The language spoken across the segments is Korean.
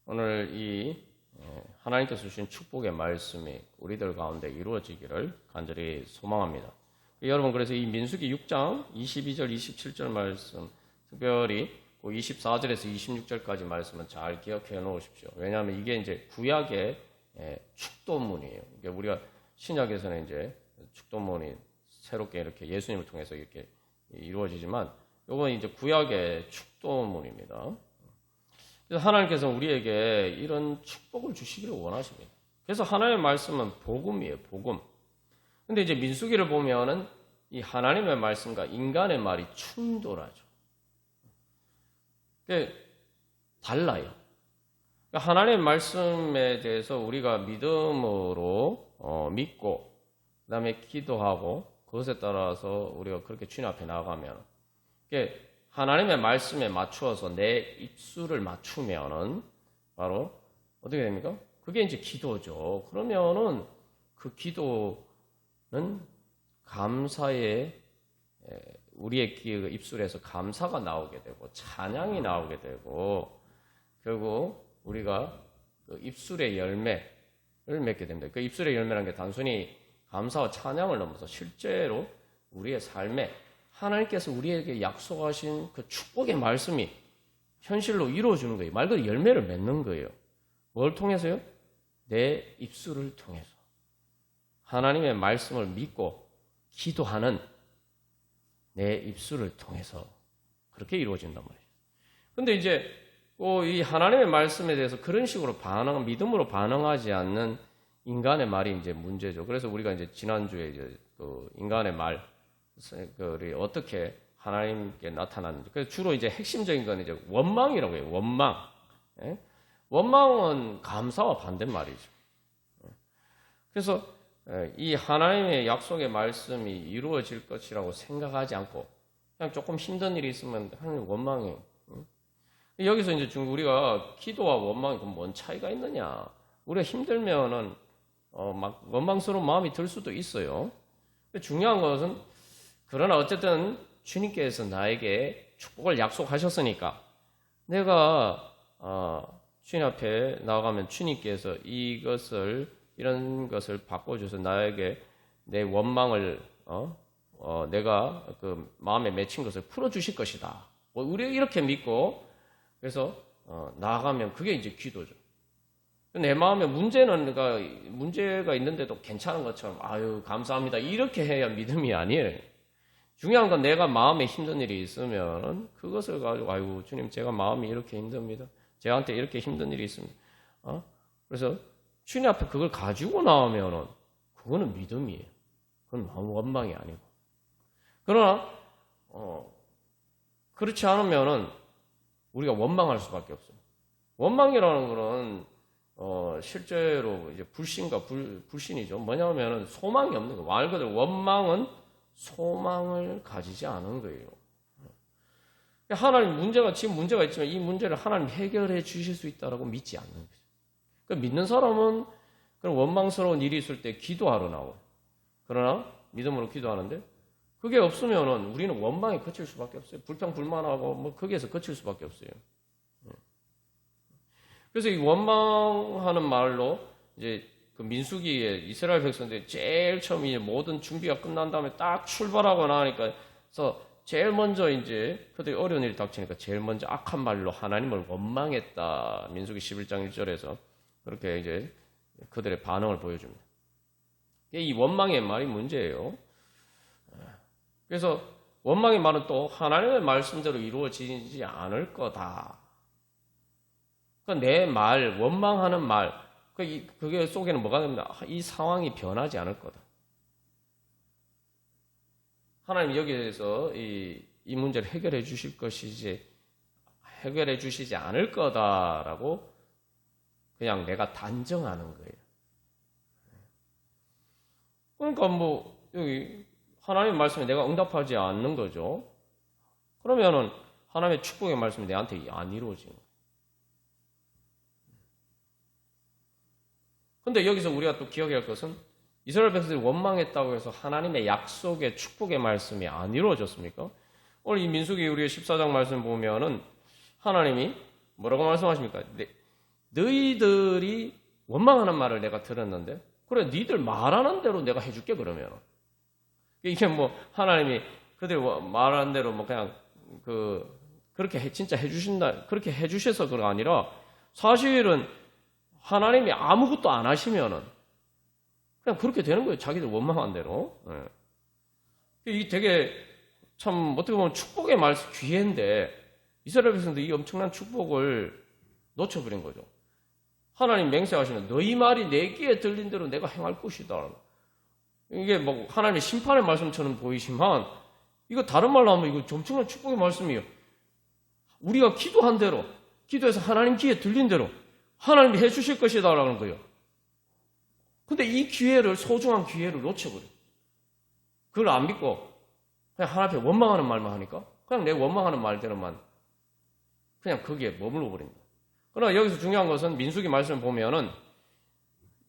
오늘 이 하나님께서 주신 축복의 말씀이 우리들 가운데 이루어지기를 간절히 소망합니다. 여러분, 그래서 이 민수기 6장 22절 27절 말씀, 특별히 24절에서 26절까지 말씀은 잘 기억해 놓으십시오. 왜냐하면 이게 이제 구약의 축도문이에요. 그러니까 우리가 신약에서는 이제 축도문이 새롭게 이렇게 예수님을 통해서 이렇게 이루어지지만 이건 이제 구약의 축도문입니다. 그래서 하나님께서 우리에게 이런 축복을 주시기를 원하십니다. 그래서 하나님의 말씀은 복음이에요, 복음. 근데 이제 민수기를 보면은 이 하나님의 말씀과 인간의 말이 충돌하죠. 그게 달라요. 그러니까 하나님의 말씀에 대해서 우리가 믿음으로 믿고, 그 다음에 기도하고, 그것에 따라서 우리가 그렇게 주님 앞에 나가면, 하나님의 말씀에 맞추어서 내 입술을 맞추면은 바로 어떻게 됩니까? 그게 이제 기도죠. 그러면은 그 기도는 감사의 우리의 입술에서 감사가 나오게 되고 찬양이 나오게 되고 결국 우리가 그 입술의 열매를 맺게 됩니다. 그 입술의 열매라는 게 단순히 감사와 찬양을 넘어서 실제로 우리의 삶에 하나님께서 우리에게 약속하신 그 축복의 말씀이 현실로 이루어지는 거예요. 말 그대로 열매를 맺는 거예요. 뭘 통해서요? 내 입술을 통해서. 하나님의 말씀을 믿고 기도하는 내 입술을 통해서 그렇게 이루어진단 말이에요. 근데 이제 이 하나님의 말씀에 대해서 그런 식으로 믿음으로 반응하지 않는 인간의 말이 이제 문제죠. 그래서 우리가 이제 지난주에 이제 그 인간의 말, 어떻게 하나님께 나타나는지. 그래서 주로 이제 핵심적인 건 이제 원망이라고 해요. 원망. 예? 원망은 감사와 반대말이죠. 그래서 이 하나님의 약속의 말씀이 이루어질 것이라고 생각하지 않고 그냥 조금 힘든 일이 있으면 하나님 원망해요. 여기서 이제 우리가 기도와 원망이 뭔 차이가 있느냐? 우리가 힘들면은 막 원망스러운 마음이 들 수도 있어요. 중요한 것은 그러나 어쨌든 주님께서 나에게 축복을 약속하셨으니까 내가 주님 앞에 나가면 주님께서 이런 것을 바꿔줘서 나에게 내 원망을 내가 그 마음에 맺힌 것을 풀어주실 것이다. 우리가 이렇게 믿고 그래서 나아가면 그게 이제 기도죠. 내 마음에 문제가 있는데도 괜찮은 것처럼 아유 감사합니다 이렇게 해야 믿음이 아니에요. 중요한 건 내가 마음에 힘든 일이 있으면 그것을 가지고 아유 주님 제가 마음이 이렇게 힘듭니다. 저한테 이렇게 힘든 일이 있습니다. 그래서 주님 앞에 그걸 가지고 나오면은 그거는 믿음이에요. 그건 원망이 아니고. 그러나 그렇지 않으면은 우리가 원망할 수밖에 없어요. 원망이라는 거는 실제로 이제 불신이죠. 뭐냐면은 소망이 없는 거예요. 말 그대로 원망은 소망을 가지지 않은 거예요. 하나님 지금 문제가 있지만 이 문제를 하나님 해결해 주실 수 있다라고 믿지 않는 거죠. 그러니까 믿는 사람은 그런 원망스러운 일이 있을 때 기도하러 나와요. 그러나 믿음으로 기도하는데 그게 없으면은 우리는 원망에 그칠 수밖에 없어요. 불평불만하고 거기에서 그칠 수밖에 없어요. 그래서 이 원망하는 말로 이제 그 민수기에 이스라엘 백성들이 제일 처음 이제 모든 준비가 끝난 다음에 딱 출발하고 나니까 그래서 제일 먼저 이제 그들이 어려운 일이 닥치니까 제일 먼저 악한 말로 하나님을 원망했다. 민수기 11장 1절에서 그렇게 이제 그들의 반응을 보여줍니다. 이 원망의 말이 문제예요. 그래서 원망의 말은 또 하나님의 말씀대로 이루어지지 않을 거다. 내 말, 원망하는 말, 그게 속에는 뭐가 됩니까? 이 상황이 변하지 않을 거다. 하나님 여기에서 이 문제를 해결해 주실 것이지, 해결해 주시지 않을 거다라고 그냥 내가 단정하는 거예요. 그러니까 여기 하나님의 말씀에 내가 응답하지 않는 거죠. 그러면은 하나님의 축복의 말씀이 내한테 안 이루어지는 거예요. 근데 여기서 우리가 또 기억해야 할 것은 이스라엘 백성들이 원망했다고 해서 하나님의 약속의 축복의 말씀이 안 이루어졌습니까? 오늘 이 민수기 우리의 14장 말씀 보면은 하나님이 뭐라고 말씀하십니까? 너희들이 원망하는 말을 내가 들었는데 그래 니들 말하는 대로 내가 해줄게 그러면 이게 뭐 하나님이 그들이 말하는 대로 뭐 그냥 그렇게 진짜 해주신다 그렇게 해주셔서 그가 아니라 사실은 하나님이 아무것도 안 하시면은 그냥 그렇게 되는 거예요. 자기들 원망한 대로. 이 되게 참 어떻게 보면 축복의 말씀 귀해인데 이스라엘 백성들 이 엄청난 축복을 놓쳐버린 거죠. 하나님 맹세하시는 너희 말이 내 귀에 들린 대로 내가 행할 것이다. 이게 뭐 하나님의 심판의 말씀처럼 보이지만 이거 다른 말로 하면 이거 엄청난 축복의 말씀이에요. 우리가 기도한 대로 기도해서 하나님 귀에 들린 대로 하나님이 해주실 것이다라는 거예요. 근데 이 기회를 소중한 기회를 놓쳐버려요. 그걸 안 믿고 그냥 하나님 앞에 원망하는 말만 하니까 그냥 내 원망하는 말대로만 그냥 거기에 머물러 버립니다. 그러나 여기서 중요한 것은 민수기 말씀을 보면은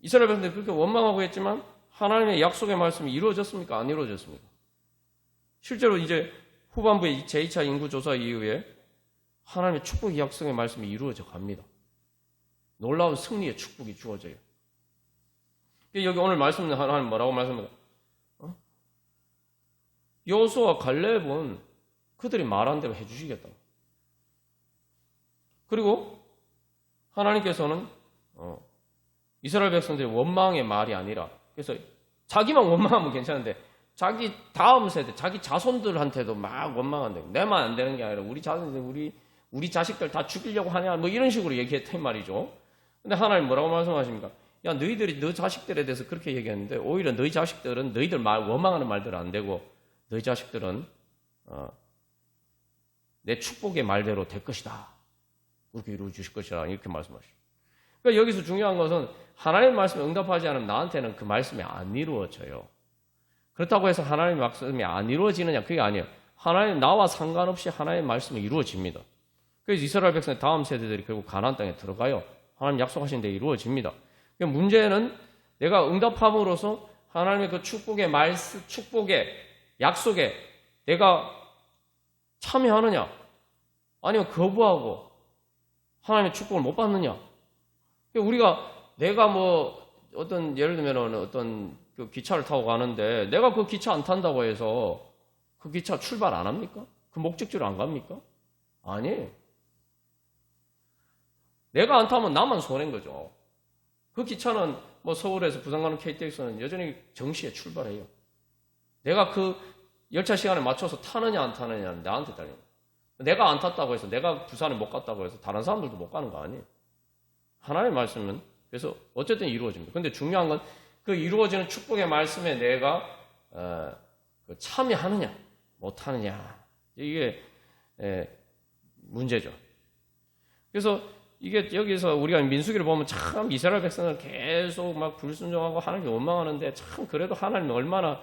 이스라엘 백성들이 그렇게 원망하고 했지만 하나님의 약속의 말씀이 이루어졌습니까? 안 이루어졌습니까? 실제로 이제 후반부의 제2차 인구조사 이후에 하나님의 축복의 약속의 말씀이 이루어져 갑니다. 놀라운 승리의 축복이 주어져요. 여기 오늘 말씀 하나님 뭐라고 말씀합니까? 여호수아와 갈렙은 그들이 말한 대로 해주시겠다. 그리고 하나님께서는 이스라엘 백성들의 원망의 말이 아니라 그래서 자기만 원망하면 괜찮은데 자기 다음 세대, 자기 자손들한테도 막 원망한대. 내만 안 되는 게 아니라 우리 자식들 다 죽이려고 하냐 뭐 이런 식으로 얘기했단 말이죠. 근데 하나님 뭐라고 말씀하십니까? 야 너희들이 너 자식들에 대해서 그렇게 얘기했는데 오히려 너희 자식들은 너희들 원망하는 말대로 안 되고 너희 자식들은 내 축복의 말대로 될 것이다. 그렇게 이루어 주실 것이다. 이렇게 말씀하시죠. 그러니까 여기서 중요한 것은 하나님의 말씀에 응답하지 않으면 나한테는 그 말씀이 안 이루어져요. 그렇다고 해서 하나님의 말씀이 안 이루어지느냐 그게 아니에요. 하나님 나와 상관없이 하나님의 말씀이 이루어집니다. 그래서 이스라엘 백성의 다음 세대들이 결국 가나안 땅에 들어가요. 하나님 약속하신 데 이루어집니다. 그러니까 문제는 내가 응답함으로써 하나님의 그 축복의 말씀, 축복의 약속에 내가 참여하느냐 아니면 거부하고 하나님의 축복을 못 받느냐. 우리가 내가 뭐 어떤 예를 들면 어떤 그 기차를 타고 가는데 내가 그 기차 안 탄다고 해서 그 기차 출발 안 합니까? 그 목적지로 안 갑니까? 아니에요. 내가 안 타면 나만 손해인 거죠. 그 기차는 뭐 서울에서 부산 가는 KTX는 여전히 정시에 출발해요. 내가 그 열차 시간에 맞춰서 타느냐 안 타느냐는 나한테 달려요. 내가 안 탔다고 해서 내가 부산에 못 갔다고 해서 다른 사람들도 못 가는 거 아니에요. 하나님의 말씀은 그래서 어쨌든 이루어집니다. 근데 중요한 건 그 이루어지는 축복의 말씀에 내가 참여하느냐 못하느냐 이게 문제죠. 그래서 이게 여기서 우리가 민수기를 보면 참 이스라엘 백성을 계속 막 불순종하고 하나님께 원망하는데 참 그래도 하나님이 얼마나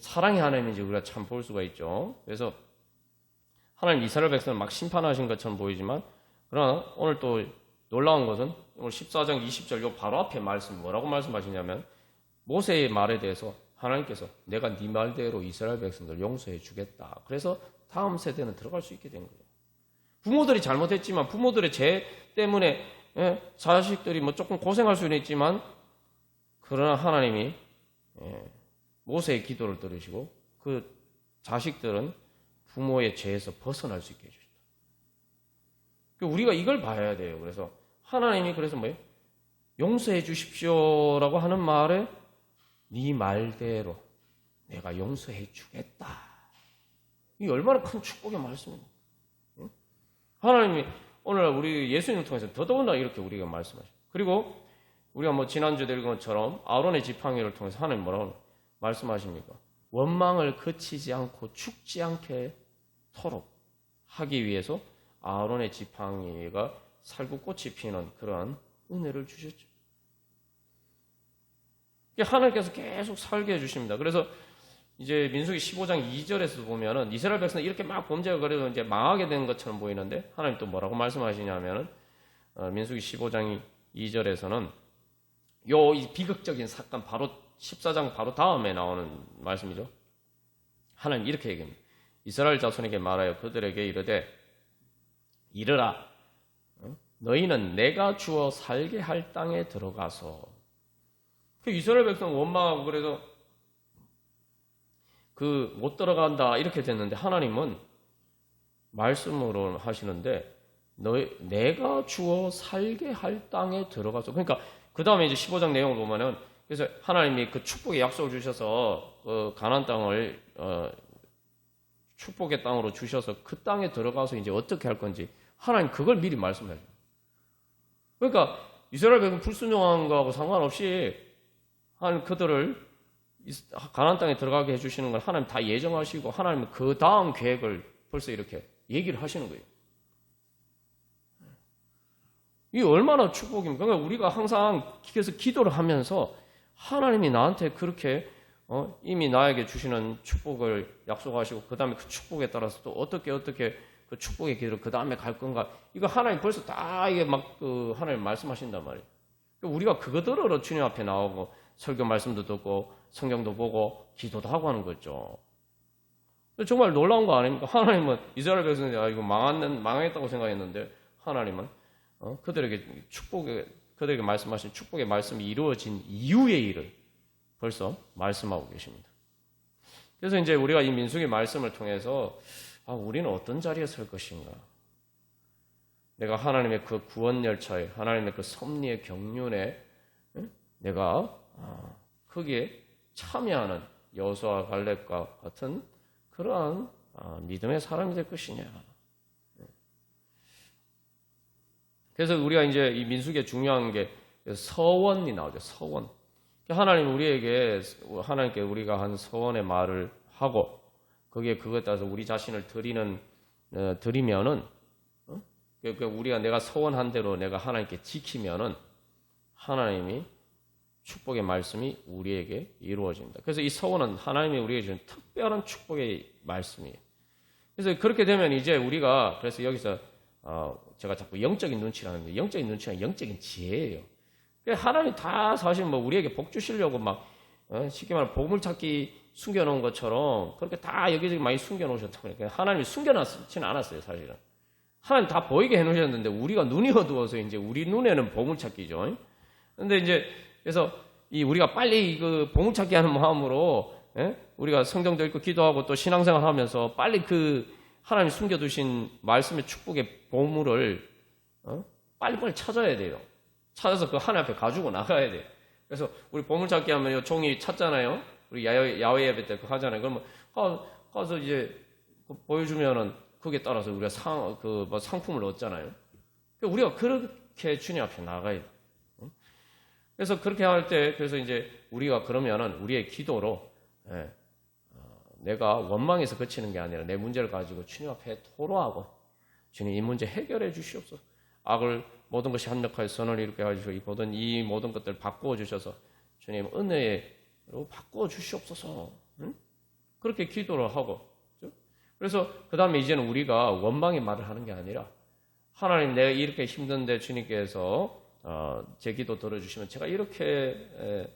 사랑의 하나님인지 우리가 참 볼 수가 있죠. 그래서 하나님 이스라엘 백성을 막 심판하신 것처럼 보이지만 그러나 오늘 또 놀라운 것은 오늘 14장 20절 요 바로 앞에 말씀 뭐라고 말씀하시냐면 모세의 말에 대해서 하나님께서 내가 네 말대로 이스라엘 백성들 용서해 주겠다. 그래서 다음 세대는 들어갈 수 있게 된 거예요. 부모들이 잘못했지만 부모들의 죄 때문에 자식들이 뭐 조금 고생할 수는 있지만 그러나 하나님이 모세의 기도를 들으시고 그 자식들은 부모의 죄에서 벗어날 수 있게 해주셨다. 우리가 이걸 봐야 돼요. 그래서 하나님이 그래서 뭐예요? 용서해 주십시오라고 하는 말에 네 말대로 내가 용서해 주겠다. 이게 얼마나 큰 축복의 말씀입니다. 하나님이 오늘 우리 예수님을 통해서 더더군다나 이렇게 우리가 말씀하시죠. 그리고 우리가 뭐 지난주에 읽은 것처럼 아론의 지팡이를 통해서 하나님 뭐라고 말씀하십니까? 원망을 그치지 않고 죽지 않게토록 하기 위해서 아론의 지팡이가 살구꽃이 피는 그러한 은혜를 주셨죠. 하나님께서 계속 살게 해주십니다. 그래서 이제 민수기 15장 2절에서 보면은 이스라엘 백성은 이렇게 막 범죄가 그래도 이제 망하게 된 것처럼 보이는데 하나님 또 뭐라고 말씀하시냐면은 민수기 15장 2절에서는 이 비극적인 사건 바로 14장 바로 다음에 나오는 말씀이죠. 하나님 이렇게 얘기합니다. 이스라엘 자손에게 말하여 그들에게 이르되 이르라 너희는 내가 주어 살게 할 땅에 들어가서. 그 이스라엘 백성 원망하고 그래서 그 못 들어간다 이렇게 됐는데 하나님은 말씀으로 하시는데 내가 주어 살게 할 땅에 들어가서. 그러니까 그 다음에 이제 15장 내용을 보면은 그래서 하나님이 그 축복의 약속을 주셔서 그 가나안 땅을 축복의 땅으로 주셔서 그 땅에 들어가서 이제 어떻게 할 건지 하나님 그걸 미리 말씀해 줘요. 그러니까 이스라엘 백성 불순종한 거하고 상관없이 하나님 그들을 가나안 땅에 들어가게 해주시는 걸 하나님 다 예정하시고 하나님은 그 다음 계획을 벌써 이렇게 얘기를 하시는 거예요. 이게 얼마나 축복입니까? 그러니까 우리가 항상 그래서 기도를 하면서 하나님이 나한테 그렇게 이미 나에게 주시는 축복을 약속하시고 그 다음에 그 축복에 따라서 또 어떻게 그 축복의 길을 그 다음에 갈 건가, 이거 하나님 벌써 다 이게 막 하나님 말씀하신단 말이에요. 그러니까 우리가 그거 들으러 주님 앞에 나오고 설교 말씀도 듣고 성경도 보고 기도도 하고 하는 거죠. 정말 놀라운 거 아닙니까? 하나님은 이스라엘 백성들이 이거 망했다고 생각했는데 하나님은 그들에게 말씀하신 축복의 말씀이 이루어진 이후의 일을 벌써 말씀하고 계십니다. 그래서 이제 우리가 이 민수기 말씀을 통해서 우리는 어떤 자리에 설 것인가? 내가 하나님의 그 구원 열차에, 하나님의 그 섭리의 경륜에 내가 거기에 참여하는 여호수아와 갈렙과 같은 그러한 믿음의 사람이 될 것이냐? 그래서 우리가 이제 이 민수기에 중요한 게 서원이 나오죠. 서원. 하나님께 우리가 한 서원의 말을 하고 거기에 그것에 따라서 우리 자신을 드리면은 우리가 내가 서원한 대로 내가 하나님께 지키면은 하나님이 축복의 말씀이 우리에게 이루어집니다. 그래서 이 서원은 하나님이 우리에게 주는 특별한 축복의 말씀이에요. 그래서 그렇게 되면 이제 우리가 그래서 여기서 제가 자꾸 영적인 눈치라는데 영적인 눈치가 영적인 지혜예요. 하나님이 다 사실 우리에게 복 주시려고 쉽게 말하면 보물찾기 숨겨놓은 것처럼 그렇게 다 여기저기 많이 숨겨놓으셨다고 그러니까 하나님이 숨겨놨지는 않았어요, 사실은. 하나님 다 보이게 해놓으셨는데 우리가 눈이 어두워서 이제 우리 눈에는 보물찾기죠. 근데 이제 그래서 우리가 빨리 그 보물찾기 하는 마음으로 우리가 성경도 읽고 기도하고 또 신앙생활 하면서 빨리 그 하나님이 숨겨두신 말씀의 축복의 보물을 빨리빨리 찾아야 돼요. 찾아서 그 하나님 앞에 가지고 나가야 돼요. 그래서 우리 보물찾기 하면 종이 찾잖아요. 우리 야외 예배 때 그거 하잖아요. 그러면 가서 이제 보여주면은 그게 따라서 우리가 상품을 얻잖아요. 우리가 그렇게 주님 앞에 나가야 돼요. 그래서 그렇게 할 때 그래서 이제 우리가 그러면은 우리의 기도로 내가 원망에서 그치는 게 아니라 내 문제를 가지고 주님 앞에 토로하고 주님 이 문제 해결해 주시옵소서. 악을 모든 것이 한력하여 선을 이루게 하시고 이 모든 것들을 바꾸어 주셔서 주님 은혜로 바꾸어 주시옵소서. 그렇게 기도를 하고 그래서 그 다음에 이제는 우리가 원망의 말을 하는 게 아니라 하나님 내가 이렇게 힘든데 주님께서 제 기도 들어주시면 제가 이렇게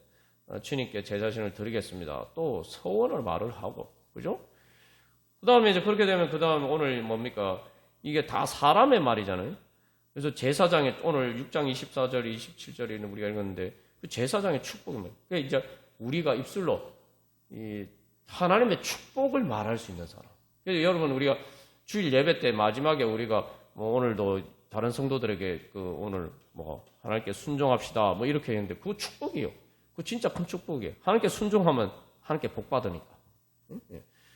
주님께 제 자신을 드리겠습니다. 또 서원을 말을 하고 그죠? 그 다음에 이제 그렇게 되면 그 다음 오늘 뭡니까? 이게 다 사람의 말이잖아요. 그래서 제사장의 오늘 6장 24절 27절에는 우리가 읽었는데 그 제사장의 축복입니다. 그러니까 이제 우리가 입술로 이 하나님의 축복을 말할 수 있는 사람. 그래서 여러분 우리가 주일 예배 때 마지막에 우리가 오늘도 다른 성도들에게 오늘 하나님께 순종합시다 이렇게 했는데 그거 축복이에요. 그거 진짜 큰 축복이에요. 하나님께 순종하면 하나님께 복 받으니까.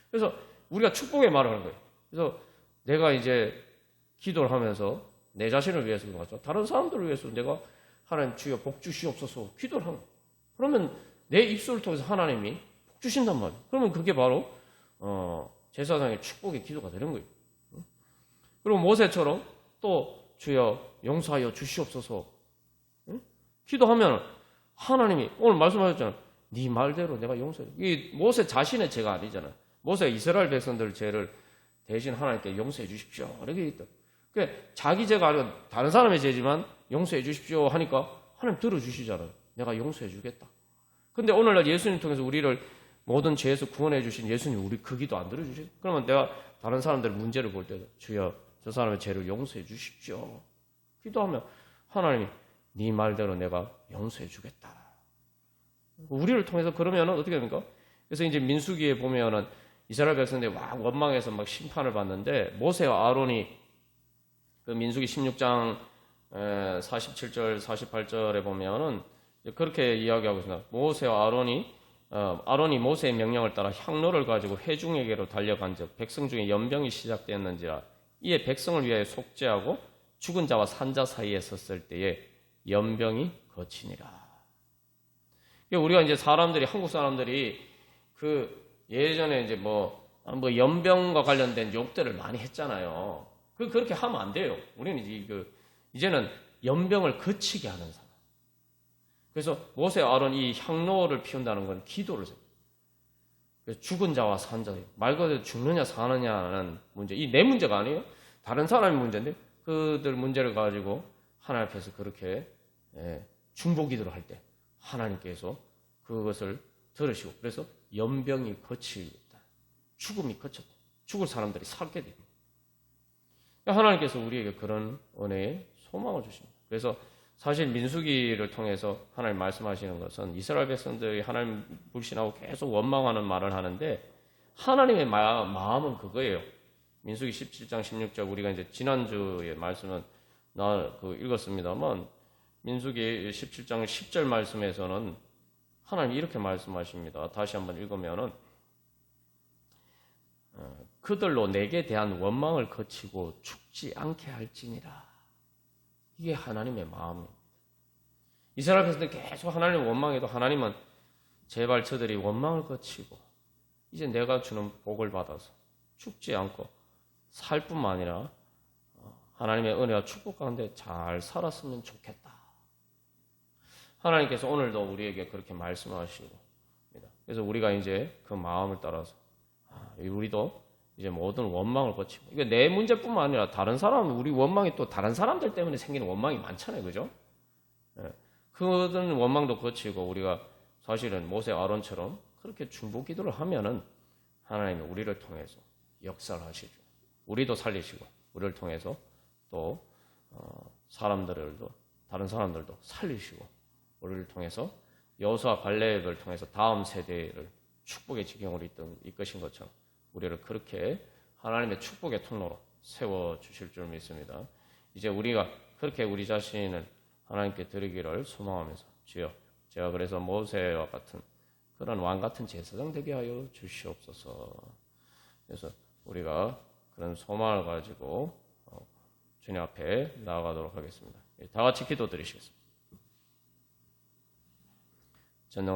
그래서 우리가 축복의 말을 하는 거예요. 그래서 내가 이제 기도를 하면서 내 자신을 위해서 그런 거죠. 다른 사람들을 위해서 내가 하나님 주여 복 주시옵소서 기도를 하는 거예요. 그러면 내 입술을 통해서 하나님이 복 주신단 말이에요. 그러면 그게 바로 제사장의 축복의 기도가 되는 거예요. 그리고 모세처럼 또 주여 용서하여 주시옵소서 기도하면 하나님이 오늘 말씀하셨잖아요. 네 말대로 내가 용서해. 이 모세 자신의 죄가 아니잖아요. 모세가 이스라엘 백성들 죄를 대신 하나님께 용서해 주십시오. 이렇게 있다. 자기 죄가 아니고 다른 사람의 죄지만 용서해 주십시오 하니까 하나님 들어주시잖아요. 내가 용서해 주겠다. 근데 오늘날 예수님 통해서 우리를 모든 죄에서 구원해 주신 예수님 우리 그 기도 안 들어주시죠? 그러면 내가 다른 사람들 문제를 볼 때도 주여 저 사람의 죄를 용서해 주십시오. 기도하면 하나님이 네 말대로 내가 용서해 주겠다. 우리를 통해서 그러면은 어떻게 됩니까? 그래서 이제 민수기에 보면은 이스라엘 백성들이 막 원망해서 막 심판을 받는데 모세와 아론이 그 민수기 16장 47절 48절에 보면은 그렇게 이야기하고 있습니다. 모세와 아론이 모세의 명령을 따라 향로를 가지고 회중에게로 달려간즉 백성 중에 연병이 시작되었는지라 이에 백성을 위하여 속죄하고 죽은 자와 산자 사이에 섰을 때에 연병이 거치니라. 우리가 이제 한국 사람들이 그 예전에 이제 뭐 연병과 관련된 욕들을 많이 했잖아요. 그렇게 하면 안 돼요. 우리는 이제는 연병을 거치게 하는 사람. 그래서 모세 아론 이 향로를 피운다는 건 기도를 해요. 죽은 자와 산 자, 말 그대로 죽느냐 사느냐는 문제. 이 내 문제가 아니에요. 다른 사람의 문제인데 그들 문제를 가지고 하나님 앞에서 그렇게 중보 기도를 할 때 하나님께서 그것을 들으시고 그래서 연병이 거치다. 죽음이 거쳤다. 죽을 사람들이 살게 됩니다. 하나님께서 우리에게 그런 은혜의 소망을 주십니다. 그래서 사실 민수기를 통해서 하나님 말씀하시는 것은 이스라엘 백성들이 하나님 불신하고 계속 원망하는 말을 하는데 하나님의 마음은 그거예요. 민수기 17장 16절 우리가 이제 지난주에 말씀은 읽었습니다만 민수기 17장 10절 말씀에서는 하나님이 이렇게 말씀하십니다. 다시 한번 읽으면은 그들로 내게 대한 원망을 거치고 죽지 않게 할지니라. 이게 하나님의 마음입니다. 이스라엘 백성들 계속 하나님을 원망해도 하나님은 제발 저들이 원망을 거치고 이제 내가 주는 복을 받아서 죽지 않고 살 뿐만 아니라 하나님의 은혜와 축복 가운데 잘 살았으면 좋겠다. 하나님께서 오늘도 우리에게 그렇게 말씀하시고 그래서 우리가 이제 그 마음을 따라서 우리도 이제 모든 원망을 거치고 이게 내 문제뿐만 아니라 다른 사람 우리 원망이 또 다른 사람들 때문에 생기는 원망이 많잖아요, 그죠? 그런 원망도 거치고 우리가 사실은 모세 아론처럼 그렇게 중보 기도를 하면은 하나님이 우리를 통해서 역사를 하시죠. 우리도 살리시고 우리를 통해서 또 사람들도 다른 사람들도 살리시고 우리를 통해서 여호수아 갈렙을 통해서 다음 세대를 축복의 지경으로 이끄신 것처럼 우리를 그렇게 하나님의 축복의 통로로 세워주실 줄 믿습니다. 이제 우리가 그렇게 우리 자신을 하나님께 드리기를 소망하면서 주여 제가 그래서 모세와 같은 그런 왕 같은 제사장 되게 하여 주시옵소서. 그래서 우리가 그런 소망을 가지고 주님 앞에 나아가도록 하겠습니다. 다 같이 기도드리시겠습니다. 전능하신